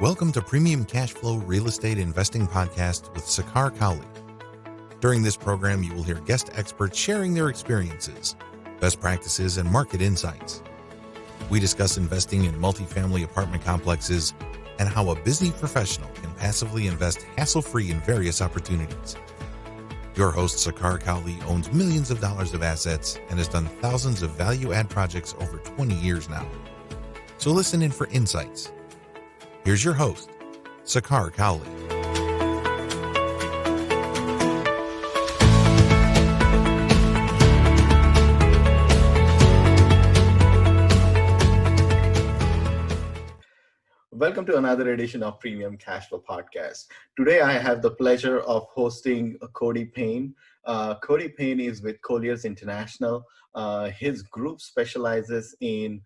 Welcome to Premium Cashflow Real Estate Investing Podcast with Sakar Cowley. During this program, you will hear guest experts sharing their experiences, best practices, and market insights. We discuss investing in multifamily apartment complexes and how a busy professional can passively invest hassle-free in various opportunities. Your host, Sakar Cowley, owns millions of dollars of assets and has done thousands of value-add projects over 20 years now. So listen in for insights. Here's your host, Sakar Cowley. Welcome to another edition of Premium Cashflow Podcast. Today, I have the pleasure of hosting Cody Payne. Cody Payne is with Colliers International. His group specializes in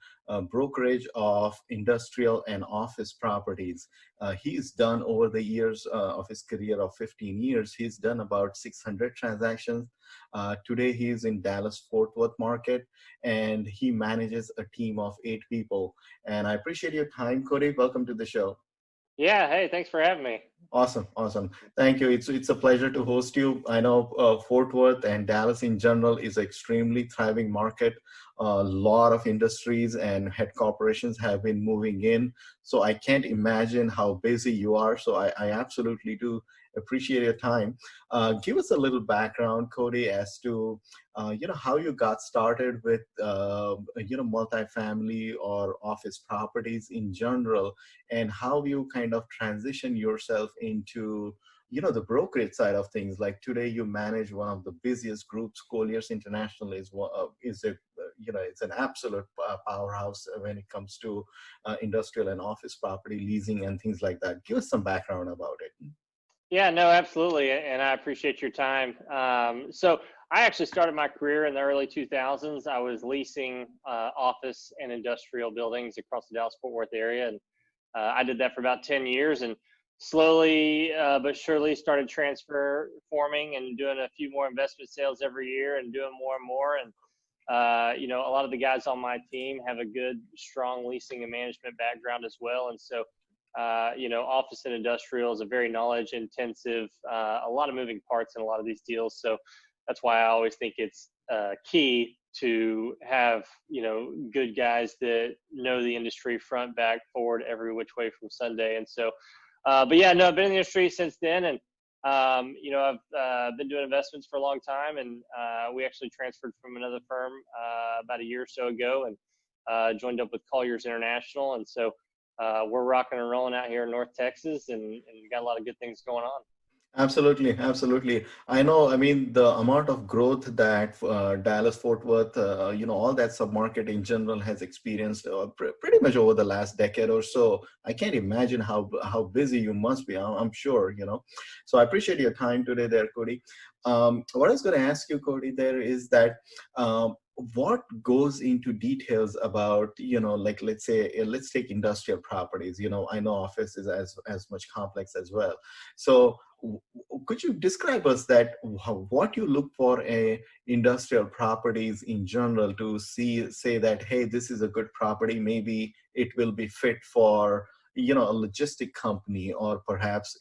brokerage of industrial and office properties. He's done over the years of his career of 15 years, he's done about 600 transactions. Today, he's in Dallas-Fort Worth market, and he manages a team of 8 people. And I appreciate your time, Cody. Welcome to the show. Yeah. Hey, thanks for having me. Awesome. Thank you. It's a pleasure to host you. I know Fort Worth and Dallas in general is an extremely thriving market. A lot of industries and head corporations have been moving in. So I can't imagine how busy you are. So I absolutely do appreciate your time. Give us a little background, Cody, as to how you got started with multifamily or office properties in general, and how you kind of transition yourself into the brokerage side of things. Like today, you manage one of the busiest groups. Colliers International is it's an absolute powerhouse when it comes to industrial and office property leasing and things like that. Give us some background about it. Yeah, no, absolutely. And I appreciate your time. So I actually started my career in the early 2000s. I was leasing office and industrial buildings across the Dallas-Fort Worth area. And I did that for about 10 years and slowly but surely started transforming and doing a few more investment sales every year and doing more and more. And, a lot of the guys on my team have a good, strong leasing and management background as well. And so office and industrial is a very knowledge intensive, a lot of moving parts in a lot of these deals. So that's why I always think it's key to have, good guys that know the industry front, back, forward, every which way from Sunday. And so, I've been in the industry since then. And, I've been doing investments for a long time, and we actually transferred from another firm about a year or so ago and joined up with Colliers International. And so, we're rocking and rolling out here in North Texas, and got a lot of good things going on. Absolutely. I know, the amount of growth that Dallas-Fort Worth, all that submarket in general has experienced pretty much over the last decade or so. I can't imagine how busy you must be, I'm sure, So I appreciate your time today there, Cody. What I was going to ask you, Cody, there is that what goes into details about, let's take industrial properties. I know office is as much complex as well. So could you describe us that what you look for a industrial properties in general to say that, hey, this is a good property, maybe it will be fit for a logistic company or perhaps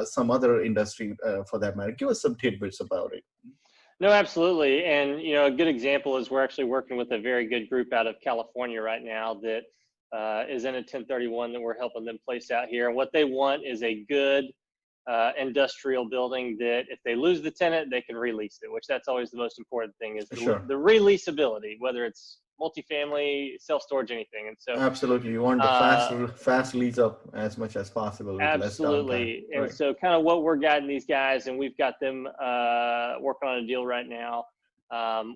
some other industry for that matter. Give us some tidbits about it. No, absolutely. And, a good example is we're actually working with a very good group out of California right now that is in a 1031 that we're helping them place out here. And what they want is a good industrial building that if they lose the tenant, they can release it, which that's always the most important thing is the releasability, whether it's multifamily, self-storage, anything. And so absolutely, you want the fast lease up as much as possible with absolutely. Less downtime. And so kind of what we're guiding these guys, and we've got them working on a deal right now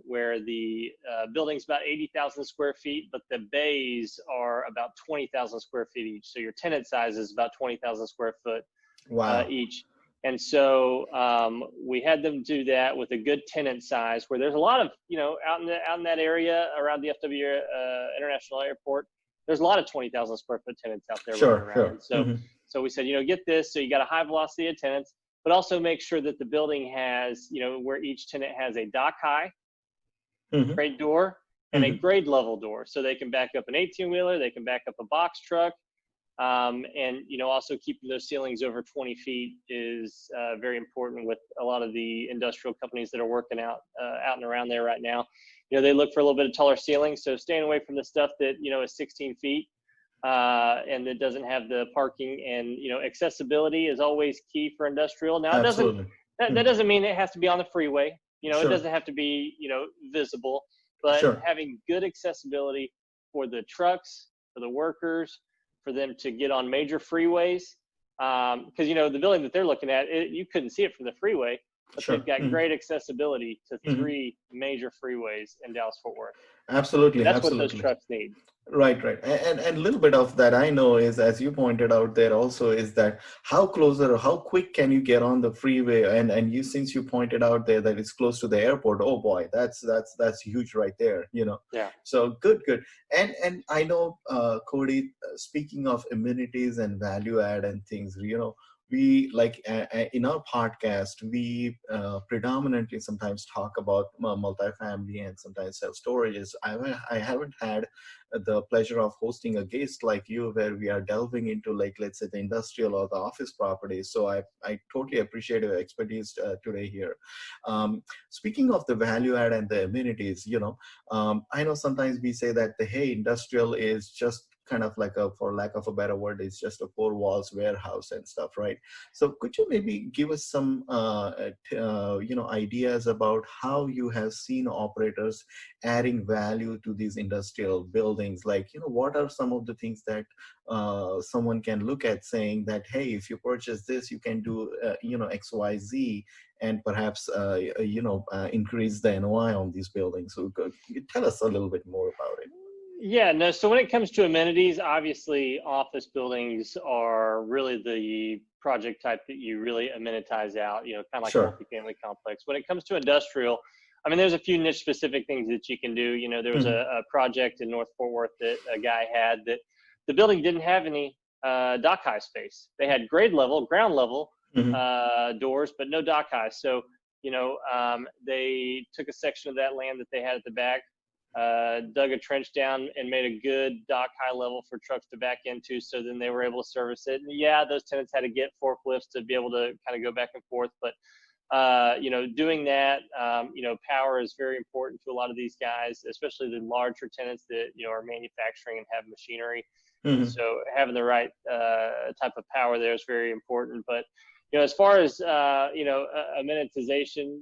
where the building's about 80,000 square feet, but the bays are about 20,000 square feet each. So your tenant size is about 20,000 square foot each. And so we had them do that with a good tenant size where there's a lot of, out in that area around the DFW International Airport, there's a lot of 20,000 square foot tenants out there running around. And so, so we said, get this. So you got a high velocity of tenants, but also make sure that the building has, where each tenant has a dock high, grade door, and a grade level door. So they can back up an 18-wheeler, they can back up a box truck, And, also keeping those ceilings over 20 feet is very important with a lot of the industrial companies that are working out and around there right now. They look for a little bit of taller ceilings. So staying away from the stuff that, is 16 feet and that doesn't have the parking, and, accessibility is always key for industrial. Now, Absolutely. that doesn't mean it has to be on the freeway. Sure. It doesn't have to be, visible, but Sure. having good accessibility for the trucks, for the workers, for them to get on major freeways. Because, the building that they're looking at, you couldn't see it from the freeway, but Sure. they've got great accessibility to 3 major freeways in Dallas-Fort Worth. Absolutely. That's Absolutely. what those trucks need. Right. And a little bit of that I know is, as you pointed out there also, is that how closer or how quick can you get on the freeway? And you, since you pointed out there that it's close to the airport, oh boy, that's huge right there, Yeah. So good. And I know, Cody, speaking of amenities and value add and things, we like in our podcast, we predominantly sometimes talk about multifamily and sometimes self-storages. I haven't had the pleasure of hosting a guest like you where we are delving into, like, let's say the industrial or the office properties. So I totally appreciate your expertise today here. Speaking of the value add and the amenities, I know sometimes we say that the industrial is just kind of like for lack of a better word, it's just a four walls warehouse and stuff, right? So could you maybe give us some ideas about how you have seen operators adding value to these industrial buildings? Like, what are some of the things that someone can look at saying that, hey, if you purchase this, you can do X, Y, Z, and perhaps increase the NOI on these buildings. So could you tell us a little bit more about it? Yeah, no. So when it comes to amenities, obviously office buildings are really the project type that you really amenitize out, kind of like Sure. a multifamily complex. When it comes to industrial, I mean, there's a few niche specific things that you can do. There was a project in North Fort Worth that a guy had that the building didn't have any dock high space. They had ground level doors, but no dock high. So, they took a section of that land that they had at the back, dug a trench down and made a good dock high level for trucks to back into. So then they were able to service it. And yeah, those tenants had to get forklifts to be able to kind of go back and forth. But, doing that, power is very important to a lot of these guys, especially the larger tenants that, are manufacturing and have machinery. So having the right type of power there is very important. But, as far as, amenitization,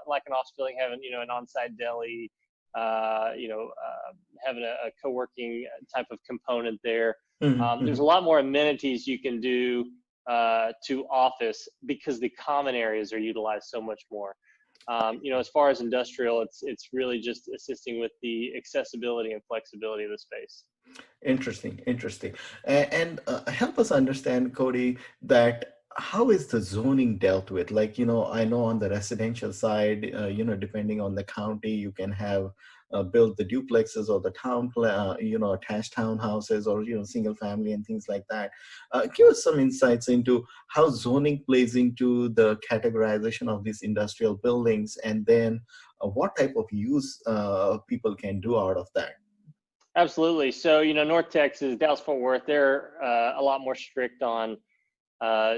like an office building, having, an on-site deli, having a co-working type of component there. There's a lot more amenities you can do to office because the common areas are utilized so much more. As far as industrial, it's really just assisting with the accessibility and flexibility of the space. Interesting. And help us understand, Cody, that how is the zoning dealt with? Like, I know on the residential side, depending on the county, you can have build the duplexes or the attached townhouses or, single family and things like that. Give us some insights into how zoning plays into the categorization of these industrial buildings, and then what type of use people can do out of that. Absolutely. So, North Texas, Dallas-Fort Worth, they're a lot more strict on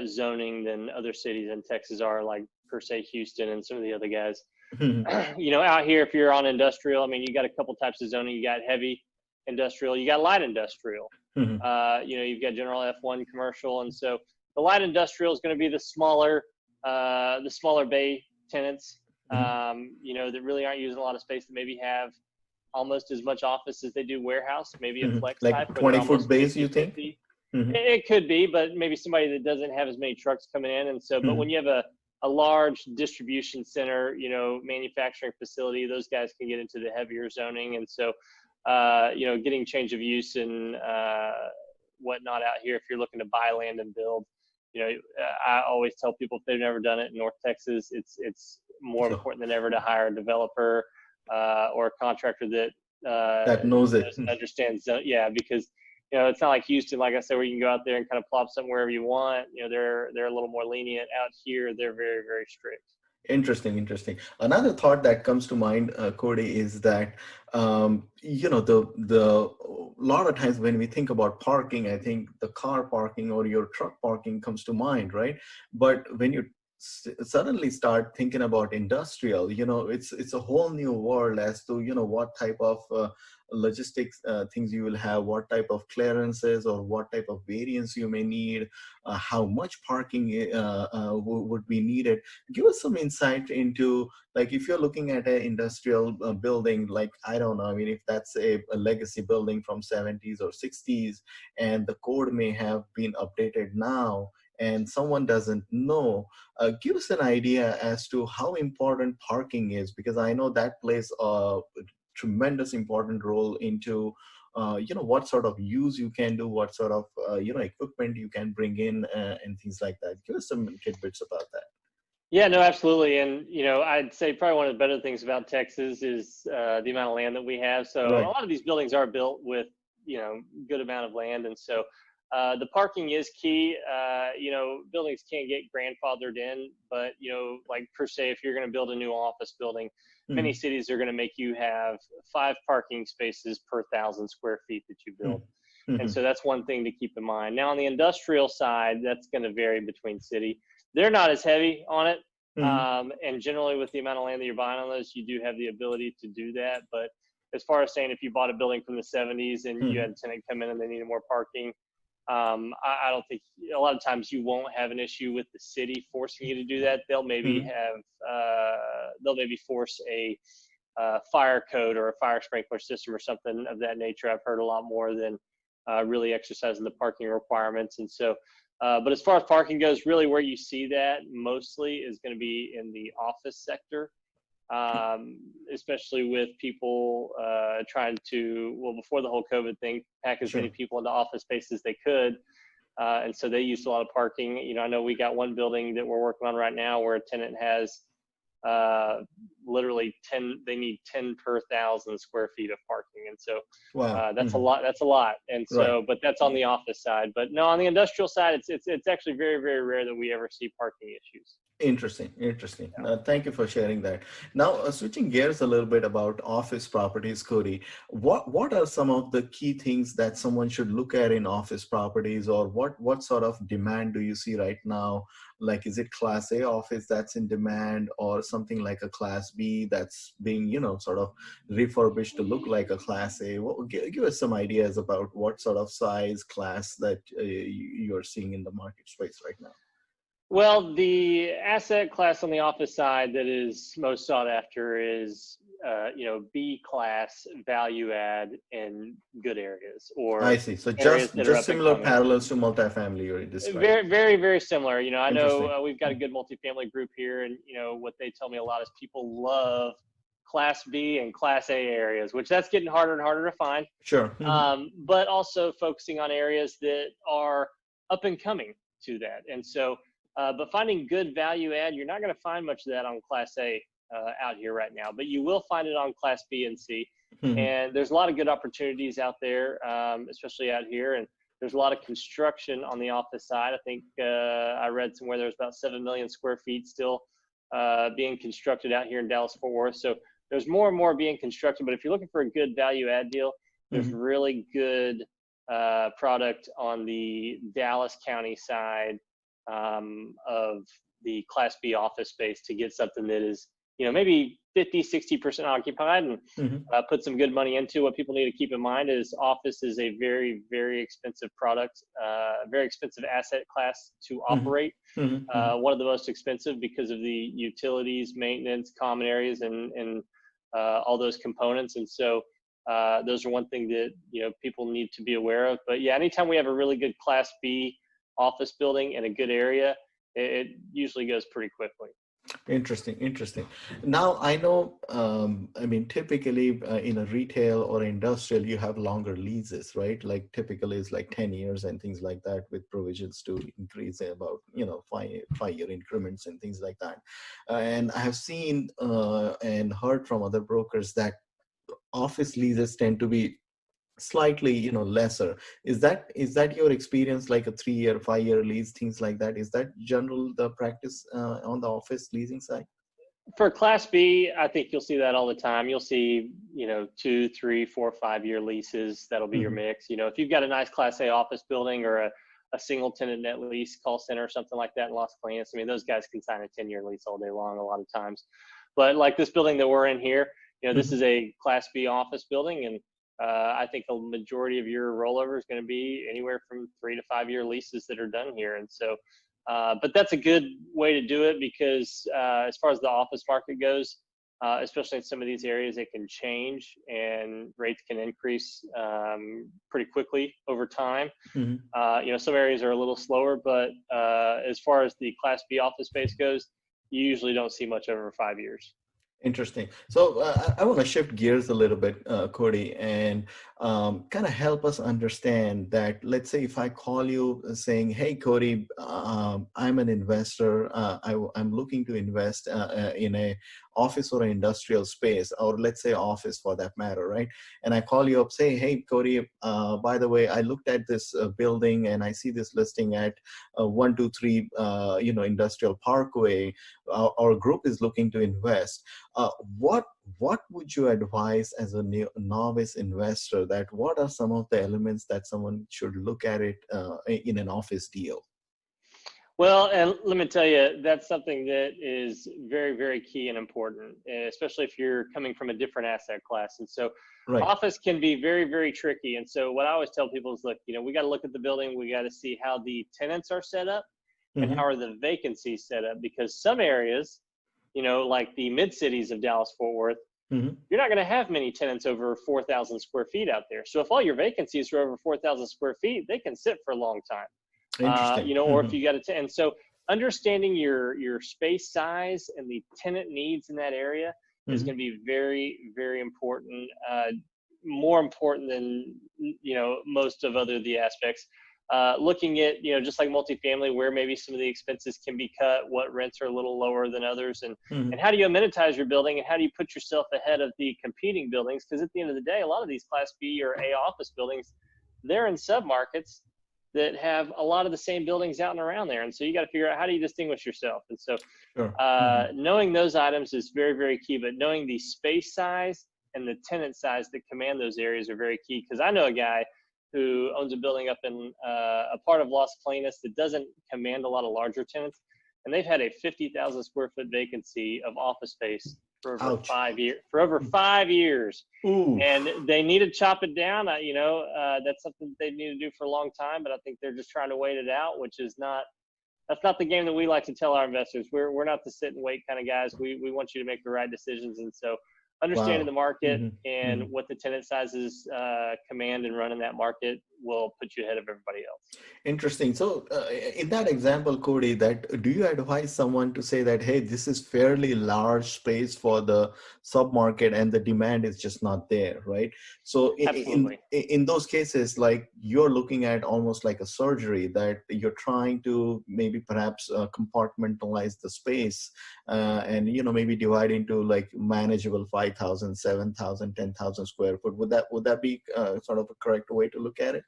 zoning than other cities in Texas are, like per se Houston and some of the other guys. Out here, if you're on industrial, I mean, you got a couple types of zoning. You got heavy industrial, you got light industrial. You've got general F1 commercial, and so the light industrial is going to be the smaller bay tenants, that really aren't using a lot of space, that maybe have almost as much office as they do warehouse, maybe a flex like type. 20-foot bays, you think? It could be, but maybe somebody that doesn't have as many trucks coming in. And so, but when you have a large distribution center, manufacturing facility, those guys can get into the heavier zoning. And so, getting change of use and whatnot out here, if you're looking to buy land and build, I always tell people, if they've never done it in North Texas, it's more important than ever to hire a developer or a contractor that knows it, understands. Yeah, because it's not like Houston, like I said, where you can go out there and kind of plop something wherever you want. They're a little more lenient. Out here, they're very, very strict. Interesting. Another thought that comes to mind, Cody, is that the a lot of times when we think about parking, I think the car parking or your truck parking comes to mind, right? But when you suddenly start thinking about industrial, it's a whole new world as to, what type of logistics things you will have, what type of clearances or what type of variants you may need, how much parking would be needed. Give us some insight into, like, if you're looking at an industrial building, like, I don't know, I mean, if that's a legacy building from 70s or 60s, and the code may have been updated now, and someone doesn't know, give us an idea as to how important parking is, because I know that plays a tremendous important role into what sort of use you can do, what sort of equipment you can bring in, and things like that. Give us some tidbits about that. Yeah, no, absolutely. And, I'd say probably one of the better things about Texas is the amount of land that we have. So Right. a lot of these buildings are built with, good amount of land. And so the parking is key. Buildings can't get grandfathered in, but, like per se, if you're going to build a new office building, many cities are going to make you have 5 parking spaces per 1,000 square feet that you build. And so that's one thing to keep in mind. Now, on the industrial side, that's going to vary between city. They're not as heavy on it. And generally with the amount of land that you're buying on those, you do have the ability to do that. But as far as saying, if you bought a building from the 70s and you had a tenant come in and they needed more parking, I don't think, a lot of times you won't have an issue with the city forcing you to do that. They'll maybe force a fire code or a fire sprinkler system or something of that nature. I've heard a lot more than really exercising the parking requirements. And so, but as far as parking goes, really where you see that mostly is going to be in the office sector, especially with people trying to, before the whole COVID thing, pack as many people into office space as they could. And so they used a lot of parking. I know we got one building that we're working on right now where a tenant has literally 10, they need 10 per 1,000 square feet of parking. And so that's a lot. And so, but that's on the office side. But no, on the industrial side, it's actually very, very rare that we ever see parking issues. Interesting. Thank you for sharing that. Now, switching gears a little bit about office properties, Cody, what are some of the key things that someone should look at in office properties, or what sort of demand do you see right now? Like, is it Class A office that's in demand, or something like a Class B that's being, sort of refurbished to look like a Class A? Give us some ideas about what sort of size class that you're seeing in the market space right now. Well, the asset class on the office side that is most sought after is, B class value add in good areas. Or I see. So just similar parallels to multifamily you're describing. Very, very, very similar. I know we've got a good multifamily group here, and what they tell me a lot is people love Class B and Class A areas, which that's getting harder and harder to find. Sure. But also focusing on areas that are up and coming to that, and so. But finding good value add, you're not going to find much of that on Class A out here right now, but you will find it on Class B and C. And there's a lot of good opportunities out there, especially out here. And there's a lot of construction on the office side. I think I read somewhere there's about 7 million square feet still being constructed out here in Dallas-Fort Worth. So there's more and more being constructed. But if you're looking for a good value add deal, there's really good product on the Dallas County side of the Class B office space to get something that is, maybe 50-60% occupied and put some good money into. What people need to keep in mind is office is a very, very expensive product, very expensive asset class to operate. One of the most expensive because of the utilities, maintenance, common areas, and all those components. And so those are one thing that, people need to be aware of. But yeah, anytime we have a really good Class B office building in a good area, it usually goes pretty quickly. Interesting. Now, I know, typically in a retail or industrial, you have longer leases, right? Like typically it's like 10 years and things like that, with provisions to increase about, 5-year increments and things like that. And I have seen and heard from other brokers that office leases tend to be slightly lesser. Is that your experience, like a 3-year, 5-year lease, things like that? Is that general the practice on the office leasing side? For Class B, I think you'll see that all the time. You'll see, 2, 3, 4, 5 year leases. That'll be your Mm-hmm. mix. If you've got a nice Class A office building or a single tenant net lease call center or something like that in Las Colinas, I mean, those guys can sign a 10-year lease all day long a lot of times. But like this building that we're in here, this is a Class B office building, and I think the majority of your rollover is going to be anywhere from 3 to 5 year leases that are done here. And so, but that's a good way to do it because as far as the office market goes, especially in some of these areas, it can change and rates can increase pretty quickly over time. Some areas are a little slower, but as far as the Class B office space goes, you usually don't see much over 5 years. Interesting. So I want to shift gears a little bit, Cody, and kind of help us understand that. Let's say if I call you saying, "Hey, Cody, I'm an investor. I'm looking to invest in a office or an industrial space, or let's say office for that matter, right?" And I call you up, say, "Hey, Cody, by the way, I looked at this building and I see this listing at 123, Industrial Parkway. Our group is looking to invest." What would you advise as a novice investor? That what are some of the elements that someone should look at it in an office deal? Well, and let me tell you, that's something that is very, very key and important, especially if you're coming from a different asset class. And so Right. office can be very, very tricky. And so what I always tell people is, look, we got to look at the building. We got to see how the tenants are set up and how are the vacancies set up, because some areas, like the mid-cities of Dallas-Fort Worth, you're not going to have many tenants over 4,000 square feet out there. So if all your vacancies are over 4,000 square feet, they can sit for a long time. Interesting. Or if you got to, and so understanding your space size and the tenant needs in that area is going to be very, very important. More important than most of the aspects. Looking at just like multifamily, where maybe some of the expenses can be cut, what rents are a little lower than others, and how do you amenitize your building, and how do you put yourself ahead of the competing buildings? Because at the end of the day, a lot of these Class B or A office buildings, they're in submarkets that have a lot of the same buildings out and around there. And so you got to figure out, how do you distinguish yourself? And so knowing those items is very, very key, but knowing the space size and the tenant size that command those areas are very key. Because I know a guy who owns a building up in a part of Las Colinas that doesn't command a lot of larger tenants. And they've had a 50,000 square foot vacancy of office space for over 5 years. For over 5 years, and they need to chop it down. That's something they need to do for a long time. But I think they're just trying to wait it out, which is that's not the game that we like to tell our investors. We're not the sit and wait kind of guys. We want you to make the right decisions, and so understanding the market and what the tenant sizes command and run in that market will put you ahead of everybody else. Interesting. So in that example, Cody, do you advise someone to say that, hey, this is fairly large space for the submarket and the demand is just not there, right? So in those cases, like you're looking at almost like a surgery, that you're trying to maybe perhaps compartmentalize the space and, maybe divide into like manageable 5,000, 7,000, 10,000 square foot. Would that be sort of a correct way to look at it?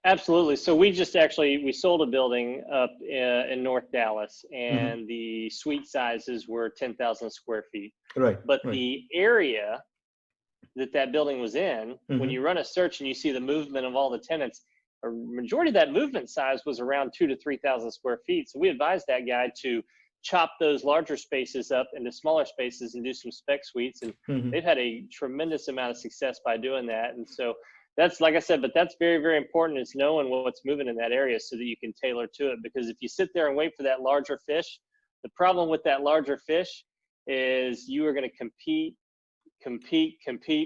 Absolutely. So we sold a building up in North Dallas, and the suite sizes were 10,000 square feet. Right. But the area that building was in, when you run a search and you see the movement of all the tenants, a majority of that movement size was around 2,000 to 3,000 square feet. So we advised that guy to chop those larger spaces up into smaller spaces and do some spec suites. And they've had a tremendous amount of success by doing that. And so that's, like I said, but that's very, very important, is knowing what's moving in that area so that you can tailor to it. Because if you sit there and wait for that larger fish, the problem with that larger fish is you are going to compete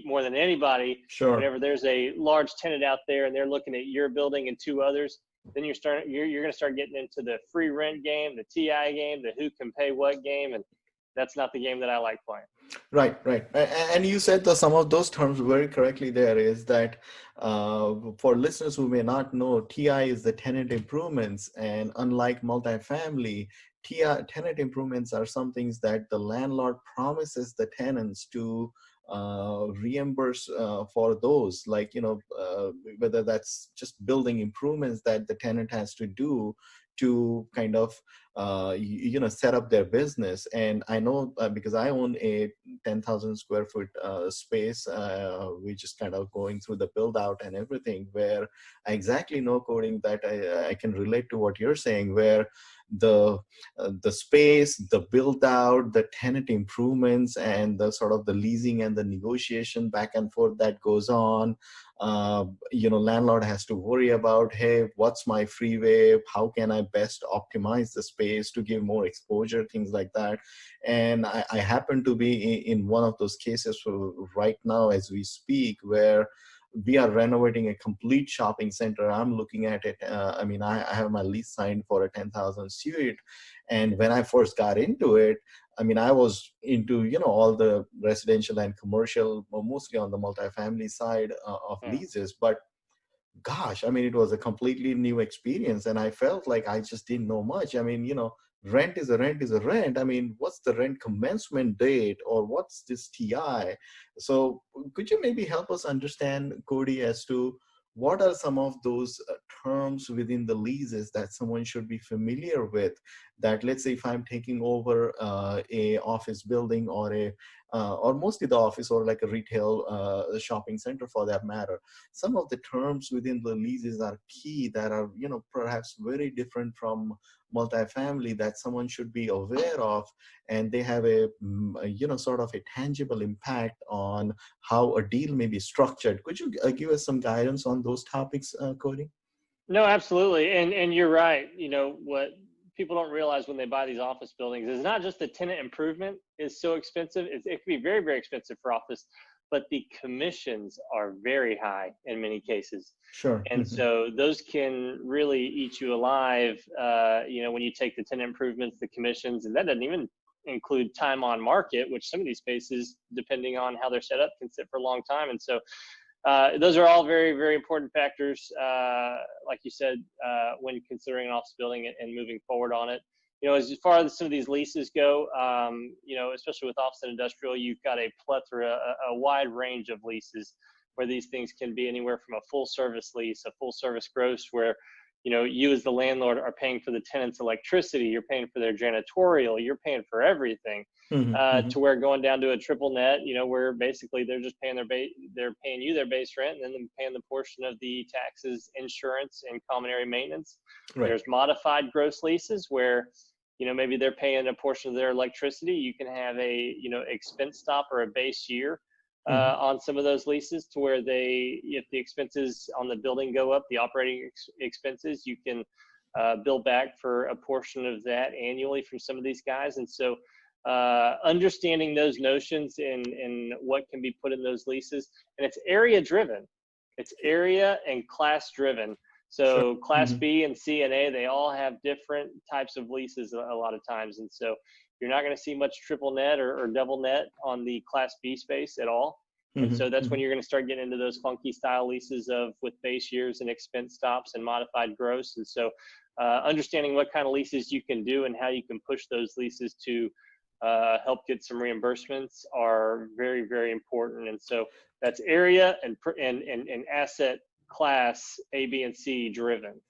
more than anybody. Sure. Whenever there's a large tenant out there and they're looking at your building and two others, then you're going to start getting into the free rent game, the TI game, the who can pay what game, and that's not the game that I like playing. Right. And you said some of those terms very correctly there, is that for listeners who may not know, TI is the tenant improvements, and unlike multifamily, tenant improvements are some things that the landlord promises the tenants to reimburse for those, like, whether that's just building improvements that the tenant has to do to kind of set up their business. And I know because I own a 10,000 square foot space, we just kind of going through the build out and everything, where I exactly know, coding, that I can relate to what you're saying, where the space, the build out, the tenant improvements, and the sort of the leasing and the negotiation back and forth that goes on. Landlord has to worry about, hey, what's my freeway? How can I best optimize the space to give more exposure, things like that. And I happen to be in one of those cases right now as we speak, where we are renovating a complete shopping center. I'm looking at it. I have my lease signed for a 10,000 suite. And when I first got into it, I was into, all the residential and commercial, mostly on the multifamily side of leases. But gosh, it was a completely new experience. And I felt like I just didn't know much. Rent is a rent is a rent. What's the rent commencement date, or what's this TI? So could you maybe help us understand, Cody, as to what are some of those terms within the leases that someone should be familiar with? That, let's say, if I'm taking over a office building, or mostly the office, or like a retail shopping center for that matter, some of the terms within the leases are key that are, perhaps very different from multifamily, that someone should be aware of, and they have a sort of a tangible impact on how a deal may be structured. Could you give us some guidance on those topics, Cody? No, absolutely. And you're right. What people don't realize when they buy these office buildings is not just the tenant improvement is so expensive. It can be very, very expensive for office, but the commissions are very high in many cases. Sure. And so those can really eat you alive, when you take the tenant improvements, the commissions, and that doesn't even include time on market, which some of these spaces, depending on how they're set up, can sit for a long time. And so those are all very, very important factors, like you said, when considering an office building and moving forward on it. As far as some of these leases go, especially with office and industrial, you've got a plethora, a wide range of leases where these things can be anywhere from a full service lease, a full service gross, where you as the landlord are paying for the tenant's electricity, you're paying for their janitorial, you're paying for everything, to where going down to a triple net, where basically they're just paying they're paying you their base rent, and then they're paying the portion of the taxes, insurance, and common area maintenance. Right. There's modified gross leases where maybe they're paying a portion of their electricity. You can have a expense stop or a base year on some of those leases, to where if the expenses on the building go up, the operating expenses, you can bill back for a portion of that annually from some of these guys. And so understanding those notions and what can be put in those leases, and it's area driven. It's area and class driven. So sure. Class B and C and A, they all have different types of leases a lot of times. And so you're not going to see much triple net or double net on the Class B space at all. And so that's when you're going to start getting into those funky style leases with base years and expense stops and modified gross. And so understanding what kind of leases you can do and how you can push those leases to help get some reimbursements are very, very important. And so that's area and asset class A, B, and C driven.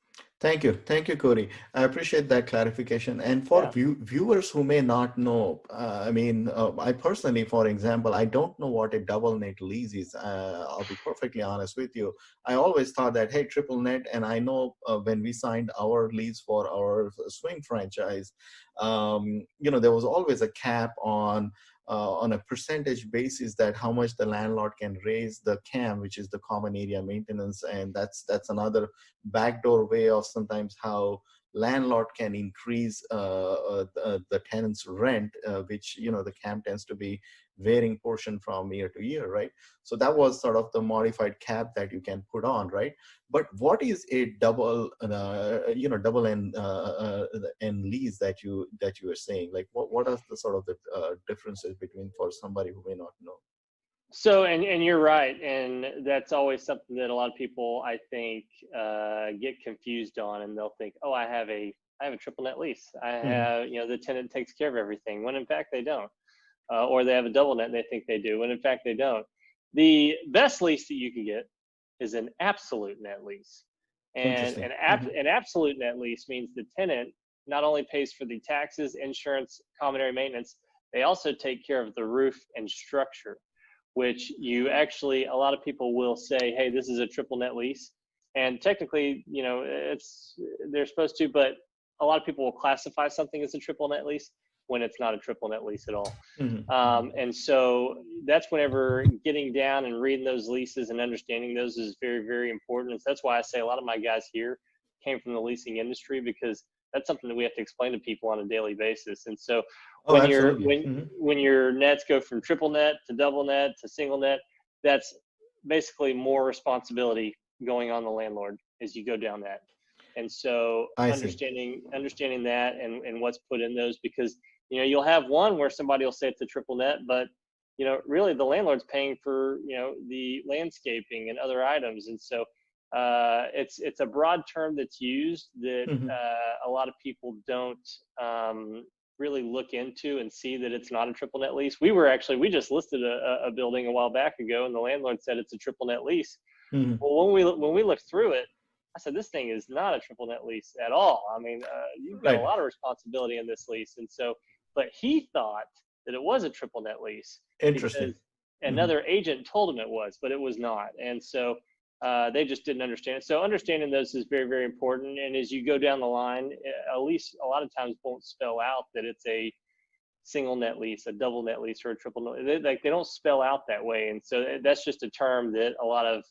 Thank you, Cody. I appreciate that clarification. And for viewers who may not know, I personally, for example, I don't know what a double net lease is. I'll be perfectly honest with you. I always thought that, hey, triple net, and I know when we signed our lease for our swing franchise, there was always a cap on a percentage basis, that how much the landlord can raise the CAM, which is the common area maintenance. And that's another backdoor way of sometimes how landlord can increase the tenant's rent, which, the CAM tends to be varying portion from year to year, right? So that was sort of the modified cap that you can put on, right? But what is a double end lease that you are saying? Like, what are the sort of the differences between, for somebody who may not know? So, and you're right, and that's always something that a lot of people, I think, get confused on, and they'll think, oh, I have a triple net lease. I have, the tenant takes care of everything, when in fact they don't. Or they have a double net and they think they do, when in fact they don't. The best lease that you can get is an absolute net lease. And an absolute net lease means the tenant not only pays for the taxes, insurance, common area maintenance, they also take care of the roof and structure, which you actually, a lot of people will say, hey, this is a triple net lease. And technically, you know, they're supposed to, but a lot of people will classify something as a triple net lease when it's not a triple net lease at all. And so that's whenever getting down and reading those leases and understanding those is very, very important. And so that's why I say a lot of my guys here came from the leasing industry, because that's something that we have to explain to people on a daily basis. And so when when your nets go from triple net to double net to single net, that's basically more responsibility going on the landlord as you go down that. And so understanding that and what's put in those, because, you know, you'll have one where somebody will say it's a triple net, but, you know, really the landlord's paying for, you know, the landscaping and other items. And so it's a broad term that's used that a lot of people don't really look into and see that it's not a triple net lease. We just listed a building a while back ago, and the landlord said it's a triple net lease. Well, when we looked through it, I said, this thing is not a triple net lease at all. I mean, you've got a lot of responsibility in this lease. And so, but he thought that it was a triple net lease. Interesting. Another agent told him it was, but it was not. And so they just didn't understand it. So understanding those is very, very important. And as you go down the line, a lease a lot of times won't spell out that it's a single net lease, a double net lease, or a triple net. They don't spell out that way. And so that's just a term that a lot of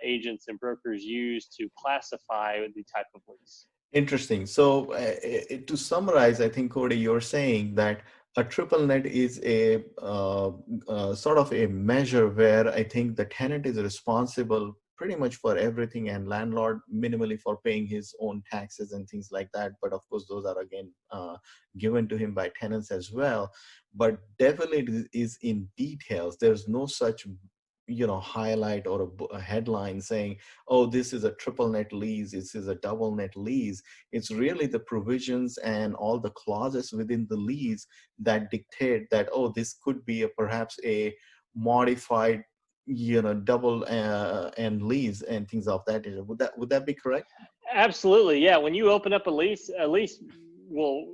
agents and brokers use to classify the type of lease. Interesting. So to summarize, I think, Cody, you're saying that a triple net is a sort of a measure where I think the tenant is responsible pretty much for everything, and landlord minimally for paying his own taxes and things like that. But of course, those are again given to him by tenants as well. But devil is in details. There's no such, you know, highlight or a headline saying, oh, this is a triple net lease, this is a double net lease. It's really the provisions and all the clauses within the lease that dictate that, oh, this could be perhaps a modified, you know, double and lease and things of that nature. Would that be correct? Absolutely. Yeah. When you open up a lease will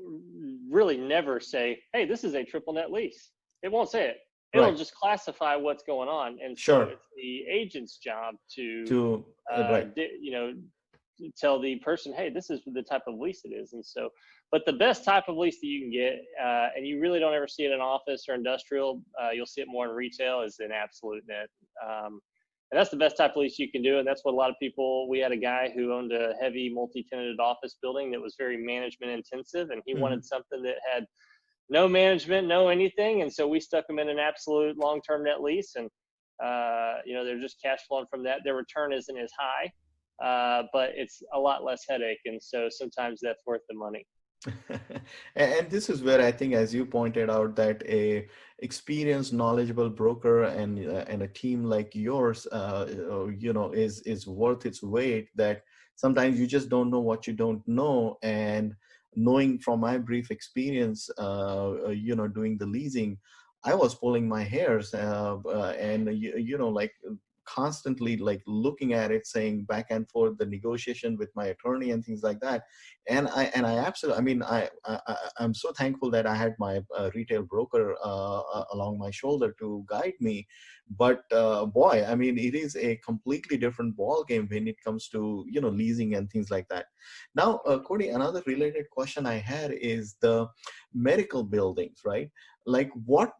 really never say, hey, this is a triple net lease. It won't say it. It'll just classify what's going on. And so it's the agent's job to you know, tell the person, hey, this is the type of lease it is. And so, but the best type of lease that you can get, and you really don't ever see it in office or industrial, you'll see it more in retail, is an absolute net. And that's the best type of lease you can do. And that's what a lot of people, we had a guy who owned a heavy multi-tenanted office building that was very management intensive, and he wanted something that had no management, no anything. And so we stuck them in an absolute long-term net lease, and you know, they're just cash flowing from that. Their return isn't as high, but it's a lot less headache. And so sometimes that's worth the money. And this is where I think, as you pointed out, that a experienced, knowledgeable broker and a team like yours, you know, is worth its weight. That sometimes you just don't know what you don't know. And knowing from my brief experience, you know, doing the leasing, I was pulling my hairs, and you know, like constantly like looking at it, saying back and forth the negotiation with my attorney and things like that. And I absolutely, I mean, I'm so thankful that I had my retail broker along my shoulder to guide me. But boy, I mean, it is a completely different ball game when it comes to, you know, leasing and things like that. Now, Cody, another related question I had is the medical buildings, right? Like what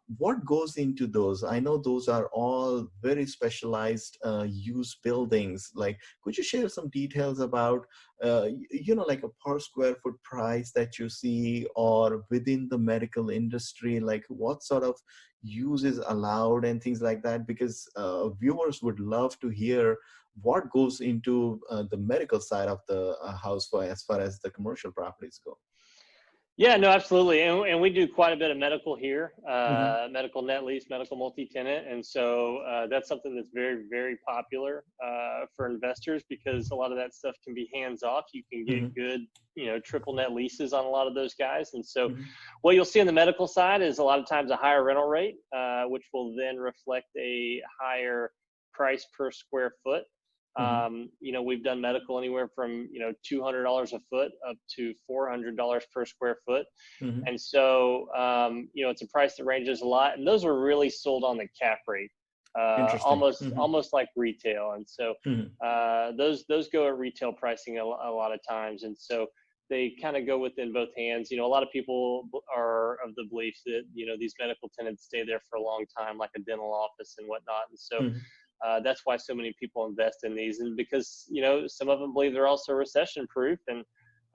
goes into those? I know those are all very specialized use buildings. Like, could you share some details about, you know, like a per square foot price that you see, or within the medical industry, like what sort of use is allowed and things like that? Because viewers would love to hear what goes into the medical side of the house as far as the commercial properties go. Yeah, no, absolutely. And we do quite a bit of medical here, medical net lease, medical multi-tenant. And so that's something that's very, very popular for investors, because a lot of that stuff can be hands off. You can get good, you know, triple net leases on a lot of those guys. And so what you'll see on the medical side is a lot of times a higher rental rate, which will then reflect a higher price per square foot. We've done medical anywhere from, $200 a foot up to $400 per square foot. And so, it's a price that ranges a lot. And those are really sold on the cap rate, almost like retail. And so those go at retail pricing a lot of times. And so they kind of go within both hands. A lot of people are of the belief that, these medical tenants stay there for a long time, like a dental office and whatnot. And so that's why so many people invest in these. And because, some of them believe they're also recession proof. And,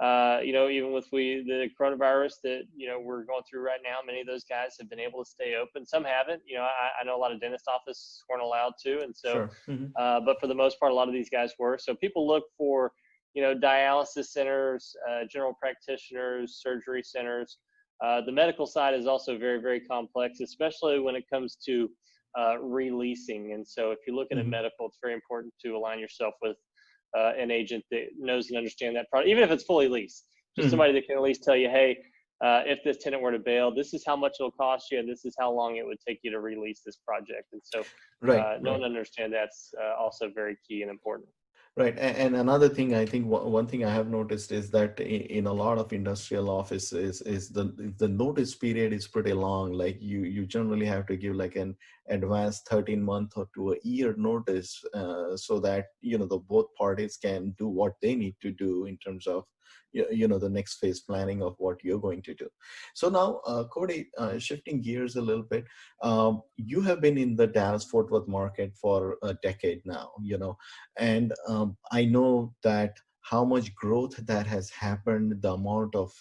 even with the coronavirus that, we're going through right now, many of those guys have been able to stay open. Some haven't. I know a lot of dentist offices weren't allowed to. And so, but for the most part, a lot of these guys were. So people look for, dialysis centers, general practitioners, surgery centers. The medical side is also very, very complex, especially when it comes to releasing. And so if you're looking at medical, it's very important to align yourself with an agent that knows and understands that product, even if it's fully leased. Just somebody that can at least tell you, hey, if this tenant were to bail, this is how much it'll cost you, and this is how long it would take you to release this project. And so knowing and understand that's also very key and important. Right. And another thing, I think one thing I have noticed is that in a lot of industrial offices is the notice period is pretty long. Like you generally have to give like an advanced 13-month or to a year notice so that, the both parties can do what they need to do in terms of, the next phase planning of what you're going to do. So now, Cody, shifting gears a little bit, you have been in the Dallas-Fort Worth market for a decade now, and I know that how much growth that has happened, the amount of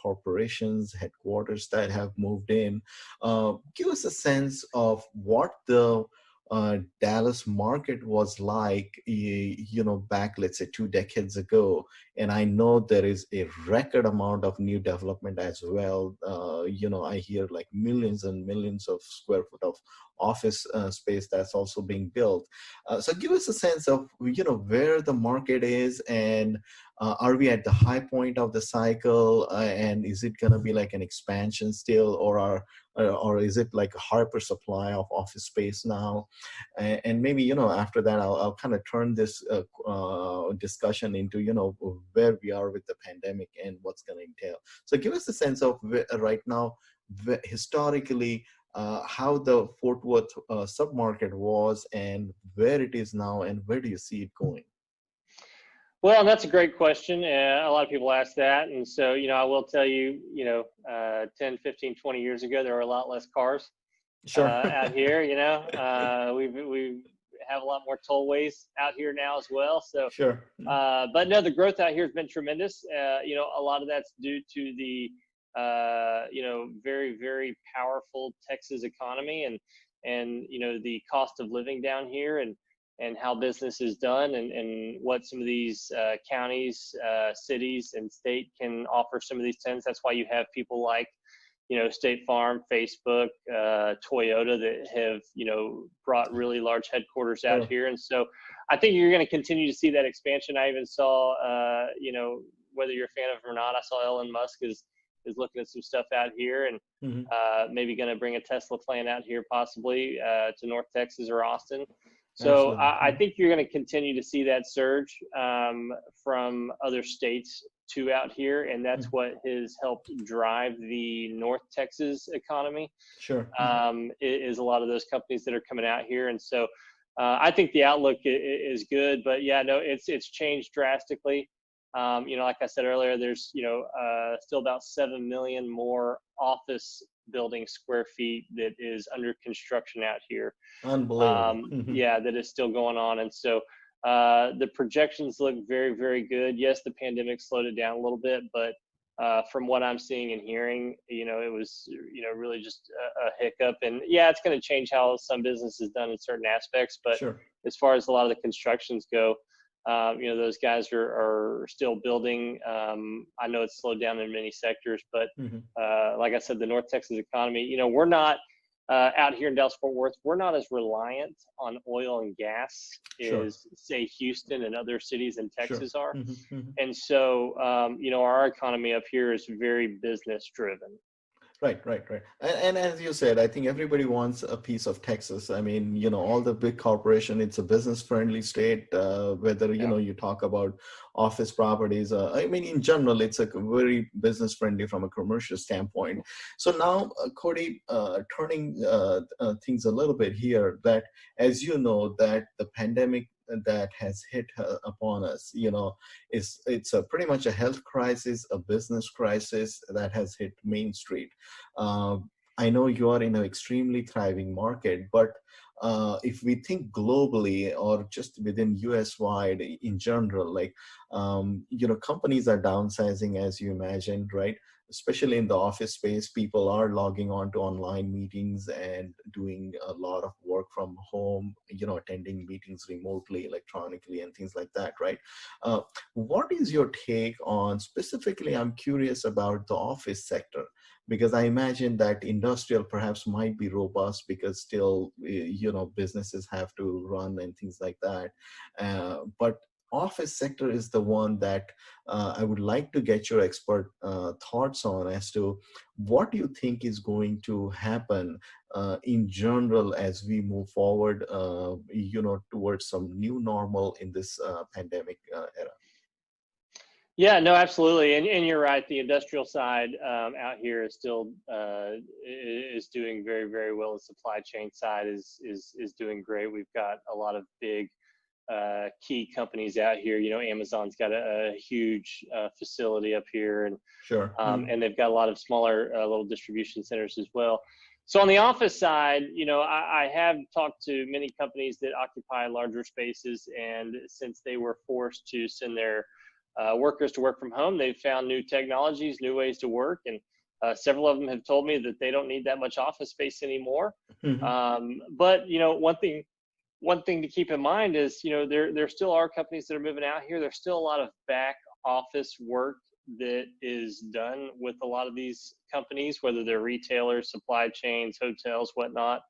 corporations, headquarters that have moved in. Give us a sense of what the Dallas market was like, back, let's say 2 decades ago. And I know there is a record amount of new development as well. I hear like millions and millions of square foot of office space that's also being built. So give us a sense of, where the market is, and are we at the high point of the cycle, and is it going to be like an expansion still, or is it like a hyper supply of office space now? And maybe, after that, I'll kind of turn this discussion into, where we are with the pandemic and what's going to entail. So give us a sense of right now, historically, how the Fort Worth submarket was and where it is now, and where do you see it going? Well, that's a great question. A lot of people ask that. And so, I will tell you, 10, 15, 20 years ago, there were a lot less cars out here. We have a lot more tollways out here now as well. So, but no, the growth out here has been tremendous. A lot of that's due to the, very, very powerful Texas economy and the cost of living down here and how business is done and what some of these counties, cities, and state can offer some of these tenants. That's why you have people like, State Farm, Facebook, Toyota that have, brought really large headquarters out here. And so I think you're going to continue to see that expansion. I even saw, whether you're a fan of it or not, I saw Elon Musk is looking at some stuff out here and maybe going to bring a Tesla plant out here possibly to North Texas or Austin. So I think you're going to continue to see that surge from other states to out here, and that's what has helped drive the North Texas economy. Is a lot of those companies that are coming out here, and so I think the outlook is good. But yeah, no, it's changed drastically. Like I said earlier, there's still about 7 million more office building square feet that is under construction out here. Unbelievable. That is still going on. And so the projections look very, very good. Yes, the pandemic slowed it down a little bit, but from what I'm seeing and hearing, it was, really just a hiccup. And yeah, it's going to change how some business is done in certain aspects. But as far as a lot of the constructions go, those guys are still building. I know it's slowed down in many sectors, but like I said, the North Texas economy, we're not out here in Dallas-Fort Worth, we're not as reliant on oil and gas as, say, Houston and other cities in Texas are. And so, our economy up here is very business driven. Right. And as you said, I think everybody wants a piece of Texas. I mean, all the big corporation, it's a business-friendly state, whether, Yeah. you talk about office properties. I mean, in general, it's a very business-friendly from a commercial standpoint. So now, Cody, turning things a little bit here, that as you know, that the pandemic that has hit upon us, it's a pretty much a health crisis, a business crisis that has hit Main Street. Uh, I know you are in an extremely thriving market, but if we think globally or just within US wide in general, like, companies are downsizing, as you imagined, right? Especially in the office space, people are logging on to online meetings and doing a lot of work from home, attending meetings remotely, electronically, and things like that, right? What is your take on, specifically, I'm curious about the office sector, because I imagine that industrial perhaps might be robust because still, businesses have to run and things like that. But office sector is the one that I would like to get your expert thoughts on, as to what you think is going to happen in general as we move forward, towards some new normal in this pandemic era. Yeah, no, absolutely, and you're right. The industrial side out here is still is doing very, very well. The supply chain side is doing great. We've got a lot of big key companies out here. Amazon's got a huge facility up here, and Sure. and they've got a lot of smaller little distribution centers as well. So on the office side, I have talked to many companies that occupy larger spaces, and since they were forced to send their workers to work from home, they've found new technologies, new ways to work, and several of them have told me that they don't need that much office space anymore. But one thing to keep in mind is, there still are companies that are moving out here. There's still a lot of back office work that is done with a lot of these companies, whether they're retailers, supply chains, hotels, whatnot.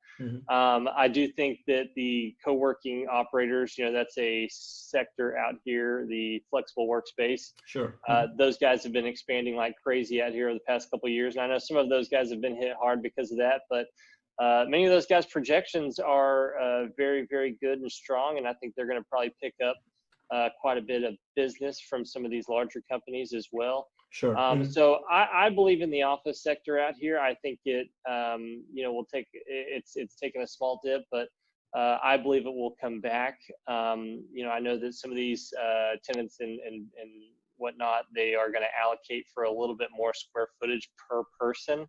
I do think that the co-working operators, that's a sector out here, the flexible workspace. Sure. Those guys have been expanding like crazy out here over the past couple of years. And I know some of those guys have been hit hard because of that, but many of those guys' projections are very, very good and strong. And I think they're going to probably pick up quite a bit of business from some of these larger companies as well. Sure. So I believe in the office sector out here. I think it, will take, it's taken a small dip, but I believe it will come back. I know that some of these tenants and whatnot, they are going to allocate for a little bit more square footage per person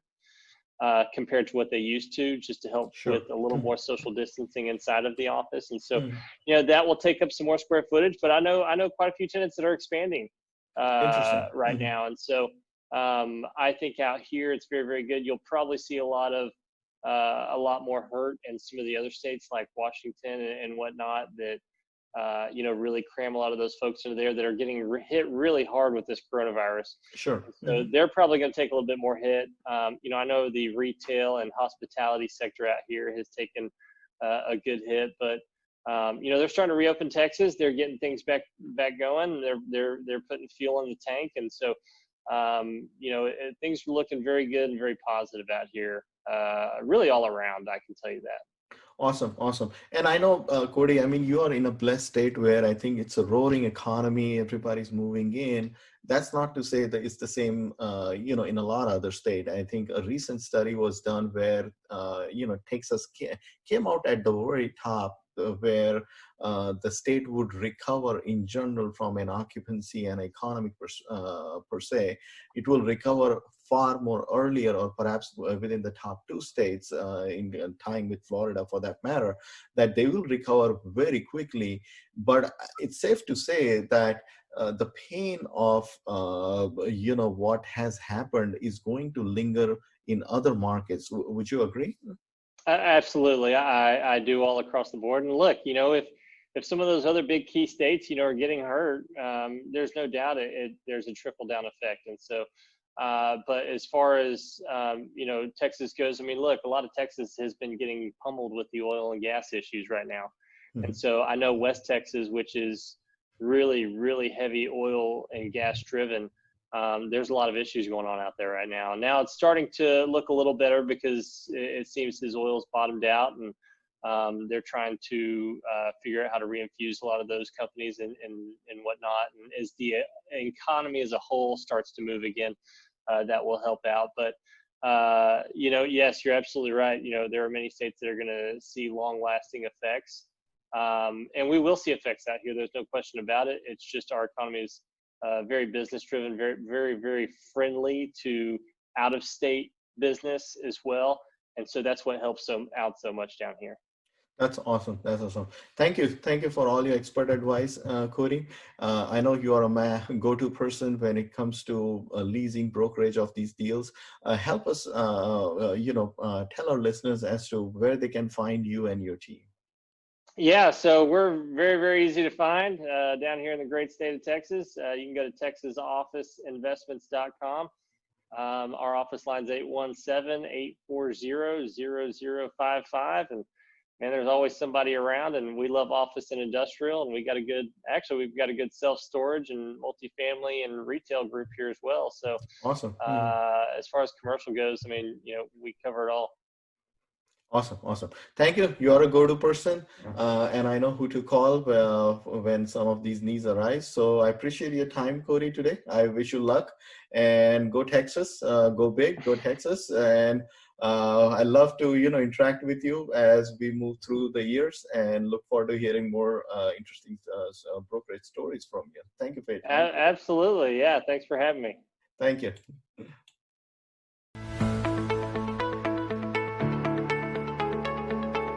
compared to what they used to, just to help with a little more social distancing inside of the office. And so, that will take up some more square footage, but I know quite a few tenants that are expanding right now. And so I think out here, it's very, very good. You'll probably see a lot more hurt in some of the other states like Washington and whatnot that, really cram a lot of those folks into there that are getting hit really hard with this coronavirus. Sure. So they're probably going to take a little bit more hit. I know the retail and hospitality sector out here has taken a good hit, but they're starting to reopen Texas. They're getting things back going. They're putting fuel in the tank, and so things are looking very good and very positive out here. Really all around, I can tell you that. Awesome. And I know, Cody, I mean, you are in a blessed state where I think it's a roaring economy. Everybody's moving in. That's not to say that it's the same, in a lot of other states. I think a recent study was done where, Texas came out at the very top, where the state would recover in general from an occupancy and economic per se. It will recover far more earlier, or perhaps within the top two states, in tying with Florida for that matter, that they will recover very quickly. But it's safe to say that the pain of what has happened is going to linger in other markets. Would you agree? Absolutely, I do, all across the board. And look, if some of those other big key states, are getting hurt, there's no doubt there's a trickle down effect. And so, but as far as Texas goes, I mean, look, a lot of Texas has been getting pummeled with the oil and gas issues right now. And so I know West Texas, which is really, really heavy oil and gas driven, there's a lot of issues going on out there right now. Now it's starting to look a little better because it seems as oil's bottomed out, and they're trying to figure out how to reinfuse a lot of those companies and whatnot. And as the economy as a whole starts to move again, that will help out. But yes, you're absolutely right. There are many states that are going to see long-lasting effects, and we will see effects out here. There's no question about it. It's just our economy is very business-driven, very, very, very friendly to out-of-state business as well, and so that's what helps them out so much down here. That's awesome. That's awesome. Thank you for all your expert advice, Cody. I know you are a go-to person when it comes to leasing, brokerage of these deals. Help us, tell our listeners as to where they can find you and your team. Yeah, so we're very, very easy to find down here in the great state of Texas. You can go to texasofficeinvestments.com. Our office line's 817-840-0055, and there's always somebody around. And we love office and industrial, and we've got a good self-storage and multifamily and retail group here as well. So awesome. As far as commercial goes, we cover it all. Awesome. Thank you. You are a go-to person, and I know who to call when some of these needs arise. So I appreciate your time, Cody, today. I wish you luck, and go Texas, go big, go Texas. And I love to, interact with you as we move through the years, and look forward to hearing more interesting brokerage stories from you. Thank you for your time. Absolutely. Yeah. Thanks for having me. Thank you.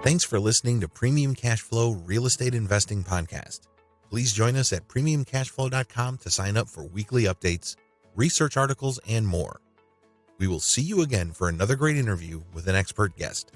Thanks for listening to Premium Cashflow Real Estate Investing Podcast. Please join us at premiumcashflow.com to sign up for weekly updates, research articles, and more. We will see you again for another great interview with an expert guest.